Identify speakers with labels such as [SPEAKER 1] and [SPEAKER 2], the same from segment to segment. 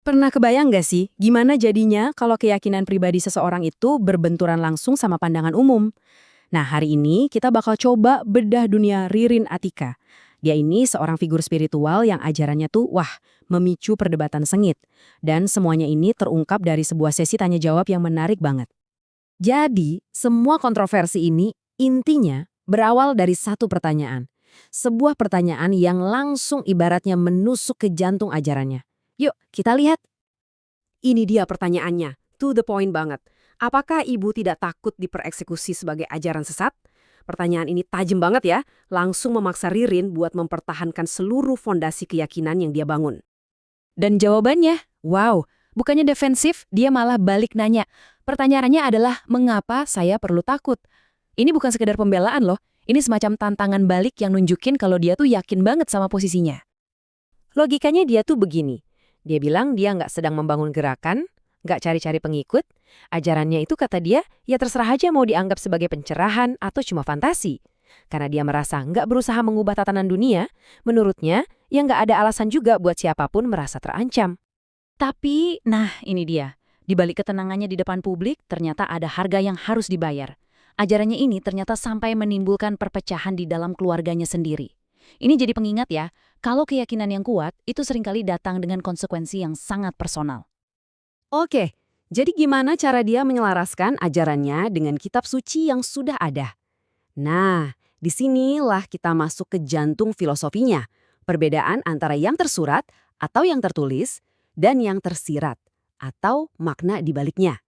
[SPEAKER 1] Pernah kebayang nggak sih, gimana jadinya kalau keyakinan pribadi seseorang itu berbenturan langsung sama pandangan umum? Nah, hari ini kita bakal coba bedah dunia Ririn Atika. Dia ini seorang figur spiritual yang ajarannya tuh, wah, memicu perdebatan sengit. Dan semuanya ini terungkap dari sebuah sesi tanya jawab yang menarik banget. Jadi, semua kontroversi ini intinya berawal dari satu pertanyaan. Sebuah pertanyaan yang langsung ibaratnya menusuk ke jantung ajarannya. Yuk, kita lihat. Ini dia pertanyaannya, to the point banget. Apakah ibu tidak takut dipereksekusi sebagai ajaran sesat? Pertanyaan ini tajam banget ya, langsung memaksa Ririn buat mempertahankan seluruh fondasi keyakinan yang dia bangun.
[SPEAKER 2] Dan jawabannya, wow, bukannya defensif, dia malah balik nanya. Pertanyaannya adalah, mengapa saya perlu takut? Ini bukan sekedar pembelaan loh, ini semacam tantangan balik yang nunjukin kalau dia tuh yakin banget sama posisinya.
[SPEAKER 1] Logikanya dia tuh begini, dia bilang dia nggak sedang membangun gerakan, nggak cari-cari pengikut, ajarannya itu kata dia, ya terserah aja mau dianggap sebagai pencerahan atau cuma fantasi. Karena dia merasa nggak berusaha mengubah tatanan dunia, menurutnya, ya nggak ada alasan juga buat siapapun merasa terancam.
[SPEAKER 2] Tapi, nah ini dia, di balik ketenangannya di depan publik, ternyata ada harga yang harus dibayar. Ajarannya ini ternyata sampai menimbulkan perpecahan di dalam keluarganya sendiri. Ini jadi pengingat ya, kalau keyakinan yang kuat itu seringkali datang dengan konsekuensi yang sangat personal.
[SPEAKER 1] Oke, jadi gimana cara dia menyelaraskan ajarannya dengan kitab suci yang sudah ada? Nah, disinilah kita masuk ke jantung filosofinya. Perbedaan antara yang tersurat atau yang tertulis dan yang tersirat atau makna di baliknya.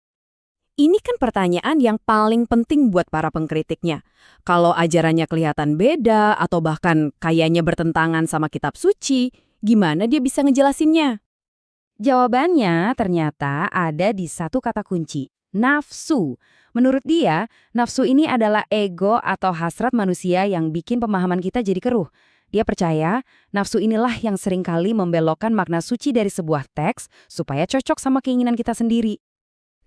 [SPEAKER 1] Ini kan pertanyaan yang paling penting buat para pengkritiknya. Kalau ajarannya kelihatan beda atau bahkan kayaknya bertentangan sama kitab suci, gimana dia bisa ngejelasinnya?
[SPEAKER 2] Jawabannya ternyata ada di satu kata kunci, nafsu. Menurut dia, nafsu ini adalah ego atau hasrat manusia yang bikin pemahaman kita jadi keruh. Dia percaya, nafsu inilah yang seringkali membelokkan makna suci dari sebuah teks supaya cocok sama keinginan kita sendiri.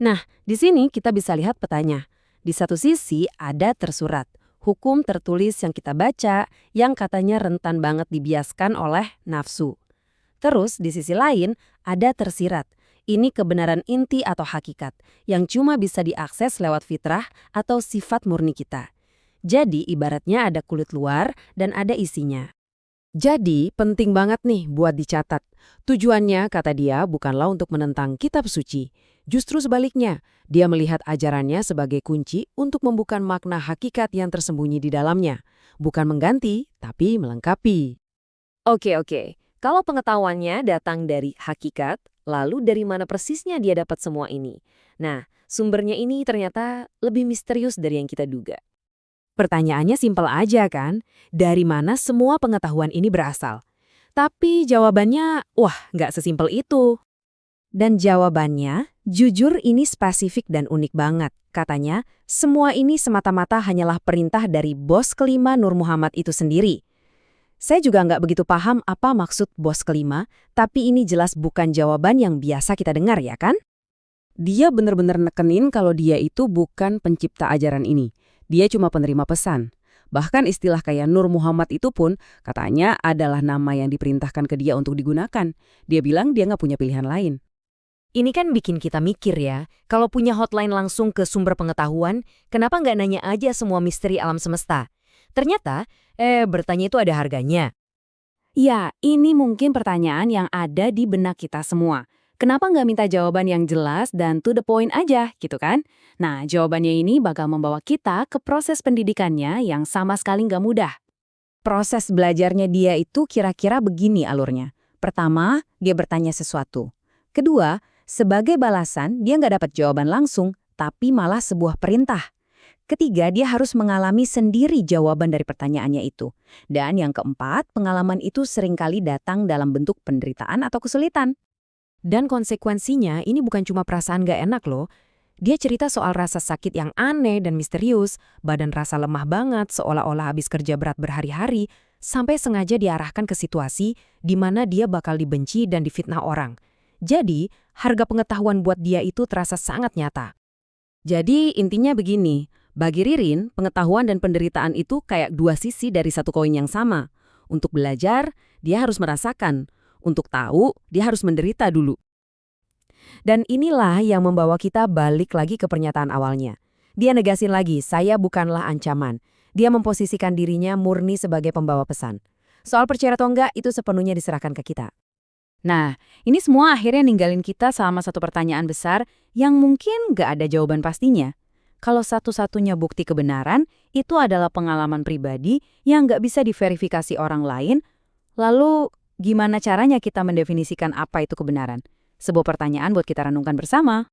[SPEAKER 1] Nah, di sini kita bisa lihat petanya. Di satu sisi ada tersurat, hukum tertulis yang kita baca yang katanya rentan banget dibiaskan oleh nafsu. Terus di sisi lain ada tersirat. Ini kebenaran inti atau hakikat yang cuma bisa diakses lewat fitrah atau sifat murni kita. Jadi ibaratnya ada kulit luar dan ada isinya. Jadi penting banget nih buat dicatat. Tujuannya, kata dia, bukanlah untuk menentang kitab suci. Justru sebaliknya, dia melihat ajarannya sebagai kunci untuk membuka makna hakikat yang tersembunyi di dalamnya. Bukan mengganti, tapi melengkapi. Oke. Kalau pengetahuannya datang dari hakikat, lalu dari mana persisnya dia dapat semua ini? Nah, sumbernya ini ternyata lebih misterius dari yang kita duga. Pertanyaannya simpel aja kan, dari mana semua pengetahuan ini berasal? Tapi jawabannya, wah, nggak sesimpel itu. Dan jawabannya, jujur ini spesifik dan unik banget. Katanya, semua ini semata-mata hanyalah perintah dari bos kelima Nur Muhammad itu sendiri. Saya juga nggak begitu paham apa maksud bos kelima, tapi ini jelas bukan jawaban yang biasa kita dengar ya kan? Dia benar-benar nekenin kalau dia itu bukan pencipta ajaran ini. Dia cuma penerima pesan. Bahkan istilah kayak Nur Muhammad itu pun katanya adalah nama yang diperintahkan ke dia untuk digunakan. Dia bilang dia nggak punya pilihan lain. Ini kan bikin kita mikir ya, kalau punya hotline langsung ke sumber pengetahuan, kenapa nggak nanya aja semua misteri alam semesta? Ternyata, bertanya itu ada harganya. Ya, ini mungkin pertanyaan yang ada di benak kita semua. Kenapa nggak minta jawaban yang jelas dan to the point aja, gitu kan? Nah, jawabannya ini bakal membawa kita ke proses pendidikannya yang sama sekali nggak mudah. Proses belajarnya dia itu kira-kira begini alurnya. Pertama, dia bertanya sesuatu. Kedua, sebagai balasan, dia nggak dapat jawaban langsung, tapi malah sebuah perintah. Ketiga, dia harus mengalami sendiri jawaban dari pertanyaannya itu. Dan yang keempat, pengalaman itu seringkali datang dalam bentuk penderitaan atau kesulitan. Dan konsekuensinya ini bukan cuma perasaan gak enak loh. Dia cerita soal rasa sakit yang aneh dan misterius, badan rasa lemah banget seolah-olah habis kerja berat berhari-hari, sampai sengaja diarahkan ke situasi di mana dia bakal dibenci dan difitnah orang. Jadi, harga pengetahuan buat dia itu terasa sangat nyata. Jadi intinya begini, bagi Ririn, pengetahuan dan penderitaan itu kayak dua sisi dari satu koin yang sama. Untuk belajar, dia harus merasakan. Untuk tahu, dia harus menderita dulu. Dan inilah yang membawa kita balik lagi ke pernyataan awalnya. Dia negasin lagi, saya bukanlah ancaman. Dia memposisikan dirinya murni sebagai pembawa pesan. Soal percaya atau enggak, itu sepenuhnya diserahkan ke kita.
[SPEAKER 2] Nah, ini semua akhirnya ninggalin kita sama satu pertanyaan besar yang mungkin nggak ada jawaban pastinya. Kalau satu-satunya bukti kebenaran itu adalah pengalaman pribadi yang nggak bisa diverifikasi orang lain, lalu gimana caranya kita mendefinisikan apa itu kebenaran? Sebuah pertanyaan buat kita renungkan bersama.